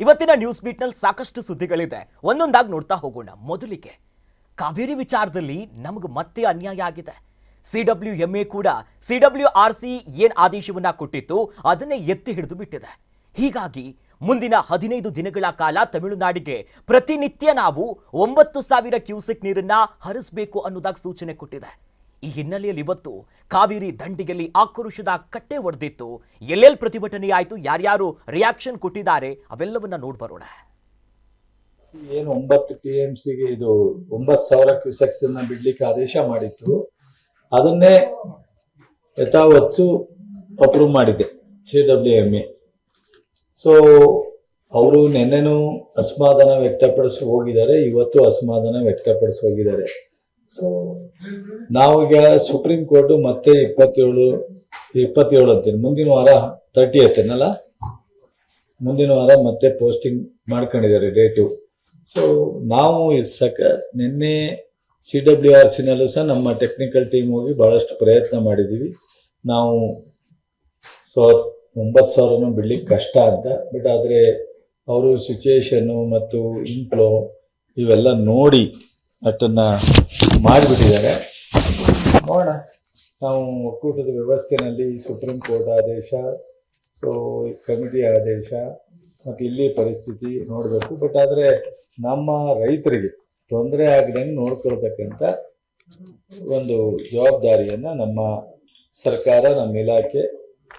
ಇವತ್ತಿನ ನ್ಯೂಸ್ ಬೀಟ್ನಲ್ಲಿ ಸಾಕಷ್ಟು ಸುದ್ದಿಗಳಿದೆ, ಒಂದೊಂದಾಗಿ ನೋಡ್ತಾ ಹೋಗೋಣ. ಮೊದಲಿಗೆ ಕಾವೇರಿ ವಿಚಾರದಲ್ಲಿ ನಮಗೆ ಮತ್ತೆ ಅನ್ಯಾಯ ಆಗಿದೆ. CWMA ಕೂಡ CWRC ಏನ್ ಆದೇಶವನ್ನ ಕೊಟ್ಟಿತ್ತು ಅದನ್ನೇ ಎತ್ತಿ ಹಿಡಿದು ಬಿಟ್ಟಿದೆ. ಹೀಗಾಗಿ ಮುಂದಿನ 15 ದಿನಗಳ ಕಾಲ ತಮಿಳುನಾಡಿಗೆ ಪ್ರತಿನಿತ್ಯ ನಾವು 9,000 ಕ್ಯೂಸೆಕ್ ನೀರನ್ನ ಹರಿಸಬೇಕು ಅನ್ನೋದಾಗಿ ಸೂಚನೆ ಕೊಟ್ಟಿದೆ. ಈ ಹಿನ್ನೆಲೆಯಲ್ಲಿ ಇವತ್ತು ಕಾವೇರಿ ದಂಡೆಯಲ್ಲಿ ಆಕ್ರೋಶದ ಕಟ್ಟೆ ಒಡೆದಿತ್ತು. ಎಲ್ಲೆಲ್ಲಿ ಪ್ರತಿಭಟನೆ ಆಯಿತು, ಯಾರ್ಯಾರು ರಿಯಾಕ್ಷನ್ ಕೊಟ್ಟಿದ್ದಾರೆ, ಅವೆಲ್ಲವನ್ನ ನೋಡ್ಬರೋಣ. ಏನು 9 TMCಗೆ ಇದು 9,000 ಕ್ಯೂಸೆಕ್ಸ್ ಅನ್ನ ಬಿಡ್ಲಿಕ್ಕೆ ಆದೇಶ ಮಾಡಿತ್ತು. ಅದನ್ನೇ ಯಥಾವತ್ತು ಅಪ್ರೂವ್ ಮಾಡಿದೆ CWMA. ಸೊ ಅವರು ನಿನ್ನೆನೂ ಅಸಮಾಧಾನ ವ್ಯಕ್ತಪಡಿಸಿ ಹೋಗಿದ್ದಾರೆ, ಇವತ್ತು ಅಸಮಾಧಾನ ವ್ಯಕ್ತಪಡಿಸಿ ಹೋಗಿದ್ದಾರೆ. ಸೊ ನಾವೀಗ ಸುಪ್ರೀಂ ಕೋರ್ಟ್ ಮತ್ತೆ 27 ಅಂತೀನಿ, ಮುಂದಿನ ವಾರ 30 ಅನ್ನಲ್ಲ, ಮುಂದಿನ ವಾರ ಮತ್ತೆ ಪೋಸ್ಟಿಂಗ್ ಮಾಡ್ಕೊಂಡಿದ್ದಾರೆ ಡೇಟು. ಸೊ ನಾವು ನಿನ್ನೆ CWRCನಲ್ಲೂ ಸಹ ನಮ್ಮ ಟೆಕ್ನಿಕಲ್ ಟೀಮ್ ಹೋಗಿ ಭಾಳಷ್ಟು ಪ್ರಯತ್ನ ಮಾಡಿದ್ದೀವಿ. ನಾವು 9,000 ಬಿಡ್ಲಿಕ್ಕೆ ಕಷ್ಟ ಅಂತ, ಬಟ್ ಆದರೆ ಅವರು ಸಿಚುಯೇಷನ್ನು ಮತ್ತು ಇನ್ಫ್ಲೋ ಇವೆಲ್ಲ ನೋಡಿ ಅಷ್ಟನ್ನು ಮಾಡಿಬಿಟ್ಟಿದ್ದಾರೆ. ನೋಡೋಣ, ನಾವು ಒಕ್ಕೂಟದ ವ್ಯವಸ್ಥೆಯಲ್ಲಿ ಸುಪ್ರೀಂ ಕೋರ್ಟ್ ಆದೇಶ, ಸೊ ಕಮಿಟಿ ಆದೇಶ ಮತ್ತು ಇಲ್ಲಿ ಪರಿಸ್ಥಿತಿ ನೋಡಬೇಕು. ಬಟ್ ಆದರೆ ನಮ್ಮ ರೈತರಿಗೆ ತೊಂದರೆ ಆಗದಂಗೆ ನೋಡ್ಕೊಳ್ತಕ್ಕಂಥ ಒಂದು ಜವಾಬ್ದಾರಿಯನ್ನು ನಮ್ಮ ಸರ್ಕಾರ, ನಮ್ಮ ಇಲಾಖೆ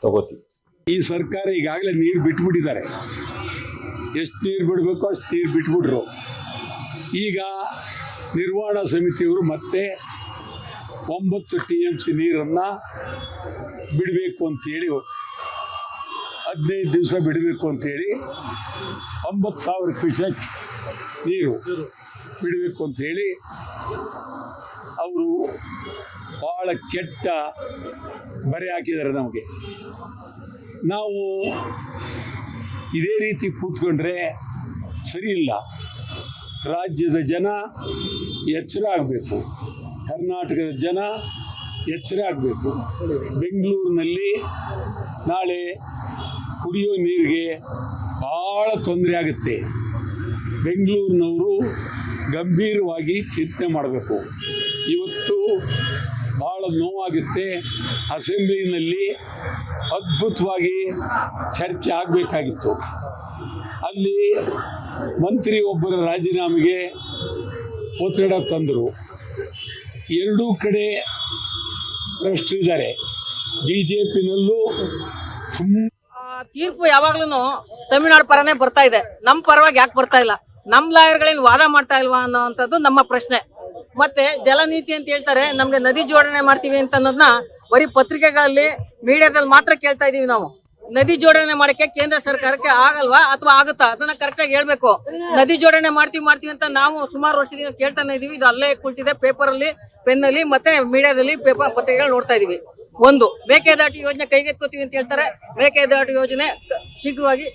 ತಗೋತೀವಿ. ಈ ಸರ್ಕಾರ ಈಗಾಗಲೇ ನೀರು ಬಿಟ್ಬಿಟ್ಟಿದ್ದಾರೆ. ಎಷ್ಟು ನೀರು ಬಿಡಬೇಕು ಅಷ್ಟು ನೀರು ಬಿಟ್ಬಿಟ್ರು. ಈಗ ನಿರ್ವಹಣಾ ಸಮಿತಿಯವರು ಮತ್ತೆ 9 TMC ನೀರನ್ನು ಬಿಡಬೇಕು ಅಂತೇಳಿ, 15 ದಿವಸ ಬಿಡಬೇಕು ಅಂತೇಳಿ 9,000 ಕ್ಯೂಸೆಕ್ ನೀರು ಬಿಡಬೇಕು ಅಂಥೇಳಿ ಅವರು ಭಾಳ ಕೆಟ್ಟ ಬರೆ ಹಾಕಿದ್ದಾರೆ ನಮಗೆ. ನಾವು ಇದೇ ರೀತಿ ಕೂತ್ಕೊಂಡ್ರೆ ಸರಿ ಇಲ್ಲ. ರಾಜ್ಯದ ಜನ ಎಚ್ಚರ ಆಗಬೇಕು, ಕರ್ನಾಟಕದ ಜನ ಎಚ್ಚರ ಆಗಬೇಕು. ಬೆಂಗಳೂರಿನಲ್ಲಿ ನಾಳೆ ಕುಡಿಯೋ ನೀರಿಗೆ ಭಾಳ ತೊಂದರೆ ಆಗುತ್ತೆ. ಬೆಂಗಳೂರಿನವರು ಗಂಭೀರವಾಗಿ ಚಿಂತನೆ ಮಾಡಬೇಕು. ಇವತ್ತು ಭಾಳ ನೋವಾಗುತ್ತೆ. ಅಸೆಂಬ್ಲಿನಲ್ಲಿ ಅದ್ಭುತವಾಗಿ ಚರ್ಚೆ ಆಗಬೇಕಾಗಿತ್ತು. ಅಲ್ಲಿ ಮಂತ್ರಿ ಒಬ್ಬರ ರಾಜೀನಾಮೆಗೆ ಒತ್ತಡ ತಂದರು. ಎರಡೂ ಕಡೆ ಭ್ರಷ್ಟರಿದ್ದಾರೆ. BJPನಲ್ಲೂ ತೀರ್ಪು ಯಾವಾಗ್ಲೂ ತಮಿಳ್ನಾಡು ಪರನೇ ಬರ್ತಾ ಇದೆ, ನಮ್ಮ ಪರವಾಗಿ ಯಾಕೆ ಬರ್ತಾ ಇಲ್ಲ? ನಮ್ಮ ಲಾಯರ್ಗಳೇನು ವಾದ ಮಾಡ್ತಾ ಇಲ್ವಾ ಅನ್ನೋಂಥದ್ದು ನಮ್ಮ ಪ್ರಶ್ನೆ. ಮತ್ತೆ ಜಲನೀತಿ ಅಂತ ಹೇಳ್ತಾರೆ, ನಮ್ಗೆ ನದಿ ಜೋಡಣೆ ಮಾಡ್ತೀವಿ ಅಂತ ಅನ್ನೋದನ್ನ ಬರೀ ಪತ್ರಿಕೆಗಳಲ್ಲಿ, ಮೀಡಿಯಾದಲ್ಲಿ ಮಾತ್ರ ಕೇಳ್ತಾ ಇದೀವಿ. ನಾವು ನದಿ ಜೋಡಣೆ ಮಾಡಕ್ಕೆ ಕೇಂದ್ರ ಸರ್ಕಾರಕ್ಕೆ ಆಗಲ್ವಾ ಅಥವಾ ಆಗುತ್ತಾ ಅದನ್ನ ಕರೆಕ್ಟಾಗಿ ಹೇಳ್ಬೇಕು. ನದಿ ಜೋಡಣೆ ಮಾಡ್ತೀವಿ ಅಂತ ನಾವು ಸುಮಾರು ವರ್ಷದಿಂದ ಕೇಳ್ತಾನೆ ಇದೀವಿ. ಇದು ಅಲ್ಲೇ ಕುಳಿತಿದೆ, ಪೇಪರ್ ಅಲ್ಲಿ, ಪೆನ್ನಲ್ಲಿ ಮತ್ತೆ ಮೀಡಿಯಾದಲ್ಲಿ ಪತ್ರಿಕೆಗಳು ನೋಡ್ತಾ ಇದೀವಿ. ಒಂದು ಮೇಕೆದಾಟು ಯೋಜನೆ ಕೈಗೆತ್ಕೋತೀವಿ ಅಂತ ಹೇಳ್ತಾರೆ. ಮೇಕೆದಾಟು ಯೋಜನೆ ಶೀಘ್ರವಾಗಿ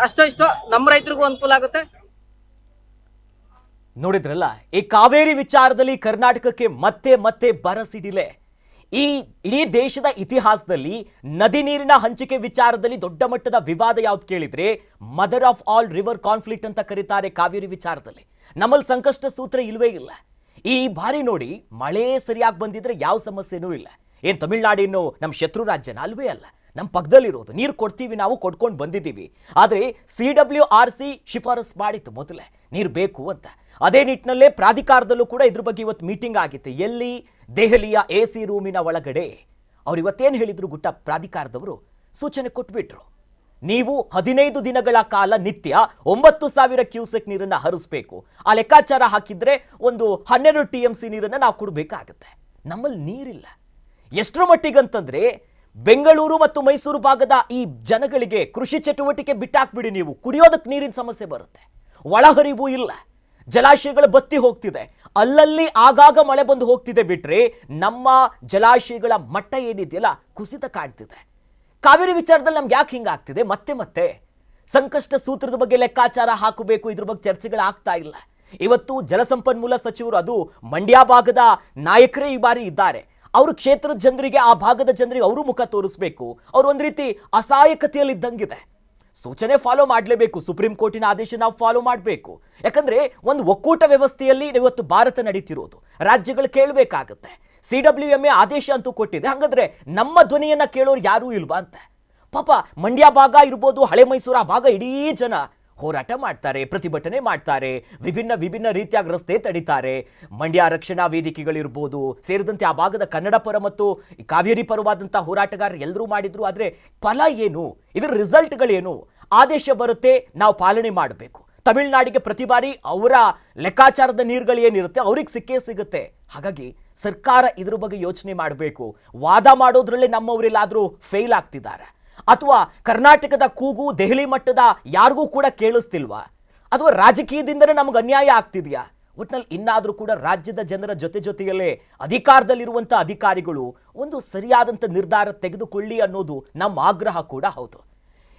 ಅಷ್ಟೋ ಇಷ್ಟೋ ನಮ್ಮ ರೈತರಿಗೂ ಅನುಕೂಲ ಆಗುತ್ತೆ. ನೋಡಿದ್ರಲ್ಲ, ಈ ಕಾವೇರಿ ವಿಚಾರದಲ್ಲಿ ಕರ್ನಾಟಕಕ್ಕೆ ಮತ್ತೆ ಬರಸಿಡಿಲೆ. ಈ ಇಡೀ ದೇಶದ ಇತಿಹಾಸದಲ್ಲಿ ನದಿ ನೀರಿನ ಹಂಚಿಕೆ ವಿಚಾರದಲ್ಲಿ ದೊಡ್ಡ ಮಟ್ಟದ ವಿವಾದ ಯಾವ್ದು ಕೇಳಿದ್ರೆ mother of all river conflict ಅಂತ ಕರೀತಾರೆ. ಕಾವೇರಿ ವಿಚಾರದಲ್ಲಿ ನಮ್ಮಲ್ಲಿ ಸಂಕಷ್ಟ ಸೂತ್ರ ಇಲ್ವೇ ಇಲ್ಲ. ಈ ಬಾರಿ ನೋಡಿ, ಮಳೆ ಸರಿಯಾಗಿ ಬಂದಿದ್ರೆ ಯಾವ ಸಮಸ್ಯೆನೂ ಇಲ್ಲ. ಏನ್ ತಮಿಳ್ನಾಡಿನ್ನು ನಮ್ಮ ಶತ್ರು ರಾಜ್ಯನ? ಅಲ್ವೇ ಅಲ್ಲ, ನಮ್ಮ ಪಕ್ಕದಲ್ಲಿರೋದು. ನೀರು ಕೊಡ್ತೀವಿ, ನಾವು ಕೊಡ್ಕೊಂಡು ಬಂದಿದ್ದೀವಿ. ಆದರೆ CWRC ಶಿಫಾರಸ್ ಮಾಡಿತ್ತು ಮೊದಲೇ ನೀರು ಬೇಕು ಅಂತ. ಅದೇ ನಿಟ್ಟಿನಲ್ಲೇ ಪ್ರಾಧಿಕಾರದಲ್ಲೂ ಕೂಡ ಇದ್ರ ಬಗ್ಗೆ ಇವತ್ತು ಮೀಟಿಂಗ್ ಆಗಿತ್ತು. ಎಲ್ಲಿ? ದೆಹಲಿಯ AC ರೂಮಿನ ಒಳಗಡೆ. ಅವ್ರು ಇವತ್ತೇನು ಹೇಳಿದ್ರು ಗೊತ್ತಾ? ಪ್ರಾಧಿಕಾರದವರು ಸೂಚನೆ ಕೊಟ್ಬಿಟ್ರು, ನೀವು 15 ದಿನಗಳ ಕಾಲ ನಿತ್ಯ 9,000 ಕ್ಯೂಸೆಕ್ ನೀರನ್ನು ಹರಿಸ್ಬೇಕು. ಆ ಲೆಕ್ಕಾಚಾರ ಹಾಕಿದ್ರೆ ಒಂದು 12 TMC ನೀರನ್ನು ನಾವು ಕೊಡಬೇಕಾಗತ್ತೆ. ನಮ್ಮಲ್ಲಿ ನೀರಿಲ್ಲ. ಎಷ್ಟರ ಮಟ್ಟಿಗಂತಂದ್ರೆ ಬೆಂಗಳೂರು ಮತ್ತು ಮೈಸೂರು ಭಾಗದ ಈ ಜನಗಳಿಗೆ ಕೃಷಿ ಚಟುವಟಿಕೆ ಬಿಟ್ಟಾಕ್ಬಿಡಿ, ನೀವು ಕುಡಿಯೋದಕ್ಕೆ ನೀರಿನ ಸಮಸ್ಯೆ ಬರುತ್ತೆ. ಒಳಹರಿವು ಇಲ್ಲ, ಜಲಾಶಯಗಳು ಬತ್ತಿ ಹೋಗ್ತಿದೆ. ಅಲ್ಲಲ್ಲಿ ಆಗಾಗ ಮಳೆ ಬಂದು ಹೋಗ್ತಿದೆ. ಬಿಟ್ರೆ ನಮ್ಮ ಜಲಾಶಯಗಳ ಮಟ್ಟ ಏನಿದೆಯಲ್ಲ ಕುಸಿತ ಕಾಣ್ತಿದೆ. ಕಾವೇರಿ ವಿಚಾರದಲ್ಲಿ ನಮ್ಗೆ ಯಾಕೆ ಹಿಂಗಾಗ್ತಿದೆ? ಮತ್ತೆ ಸಂಕಷ್ಟ ಸೂತ್ರದ ಬಗ್ಗೆ ಲೆಕ್ಕಾಚಾರ ಹಾಕಬೇಕು, ಇದ್ರ ಬಗ್ಗೆ ಚರ್ಚೆಗಳಾಗ್ತಾ ಇಲ್ಲ. ಇವತ್ತು ಜಲಸಂಪನ್ಮೂಲ ಸಚಿವರು, ಅದು ಮಂಡ್ಯ ಭಾಗದ ನಾಯಕರೇ ಈ ಬಾರಿ ಇದ್ದಾರೆ. ಅವರು ಕ್ಷೇತ್ರದ ಜನರಿಗೆ, ಆ ಭಾಗದ ಜನರಿಗೆ ಅವರು ಮುಖ ತೋರಿಸಬೇಕು. ಅವರು ಒಂದು ರೀತಿ ಅಸಹಾಯಕತೆಯಲ್ಲಿ ಇದ್ದಂಗಿದೆ. ಸೂಚನೆ ಫಾಲೋ ಮಾಡಲೇಬೇಕು. ಸುಪ್ರೀಂ ಕೋರ್ಟಿನ ಆದೇಶ ನಾವು ಫಾಲೋ ಮಾಡಬೇಕು. ಯಾಕಂದ್ರೆ ಒಂದು ಒಕ್ಕೂಟ ವ್ಯವಸ್ಥೆಯಲ್ಲಿ ಇವತ್ತು ಭಾರತ ನಡೀತಿರೋದು. ರಾಜ್ಯಗಳು ಕೇಳಬೇಕಾಗತ್ತೆ. CWMA ಆದೇಶ ಅಂತೂ ಕೊಟ್ಟಿದೆ. ಹಾಗಾದ್ರೆ ನಮ್ಮ ಧ್ವನಿಯನ್ನ ಕೇಳೋರು ಯಾರೂ ಇಲ್ವಾ ಅಂತ. ಪಾಪ ಮಂಡ್ಯ ಭಾಗ ಇರ್ಬೋದು, ಹಳೆ ಮೈಸೂರು ಆ ಭಾಗ ಇಡೀ ಜನ ಹೋರಾಟ ಮಾಡ್ತಾರೆ, ಪ್ರತಿಭಟನೆ ಮಾಡ್ತಾರೆ, ವಿಭಿನ್ನ ರೀತಿಯಾಗಿ ರಸ್ತೆ ತಡೀತಾರೆ. ಮಂಡ್ಯ ರಕ್ಷಣಾ ವೇದಿಕೆಗಳಿರ್ಬೋದು ಸೇರಿದಂತೆ ಆ ಭಾಗದ ಕನ್ನಡ ಪರ ಮತ್ತು ಕಾವೇರಿ ಪರವಾದಂಥ ಹೋರಾಟಗಾರರು ಎಲ್ಲರೂ ಮಾಡಿದ್ರು. ಆದರೆ ಫಲ ಏನು? ಇದರ ರಿಸಲ್ಟ್ಗಳೇನು? ಆದೇಶ ಬರುತ್ತೆ, ನಾವು ಪಾಲನೆ ಮಾಡಬೇಕು. ತಮಿಳುನಾಡಿಗೆ ಪ್ರತಿ ಬಾರಿ ಅವರ ಲೆಕ್ಕಾಚಾರದ ನೀರುಗಳು ಏನಿರುತ್ತೆ ಅವ್ರಿಗೆ ಸಿಕ್ಕೇ ಸಿಗುತ್ತೆ. ಹಾಗಾಗಿ ಸರ್ಕಾರ ಇದ್ರ ಬಗ್ಗೆ ಯೋಚನೆ ಮಾಡಬೇಕು. ವಾದ ಮಾಡೋದ್ರಲ್ಲೇ ನಮ್ಮವರೆಲ್ಲಾದರೂ ಫೇಲ್ ಆಗ್ತಿದ್ದಾರೆ, ಅಥವಾ ಕರ್ನಾಟಕದ ಕೂಗು ದೆಹಲಿ ಮಟ್ಟದ ಯಾರಿಗೂ ಕೂಡ ಕೇಳಿಸ್ತಿಲ್ವಾ, ಅಥವಾ ರಾಜಕೀಯದಿಂದಲೇ ನಮ್ಗೆ ಅನ್ಯಾಯ ಆಗ್ತಿದೆಯಾ? ಒಟ್ನಲ್ಲಿ ಇನ್ನಾದರೂ ಕೂಡ ರಾಜ್ಯದ ಜನರ ಜೊತೆಯಲ್ಲೇ ಅಧಿಕಾರದಲ್ಲಿರುವಂಥ ಅಧಿಕಾರಿಗಳು ಒಂದು ಸರಿಯಾದಂಥ ನಿರ್ಧಾರ ತೆಗೆದುಕೊಳ್ಳಿ ಅನ್ನೋದು ನಮ್ಮ ಆಗ್ರಹ ಕೂಡ ಹೌದು.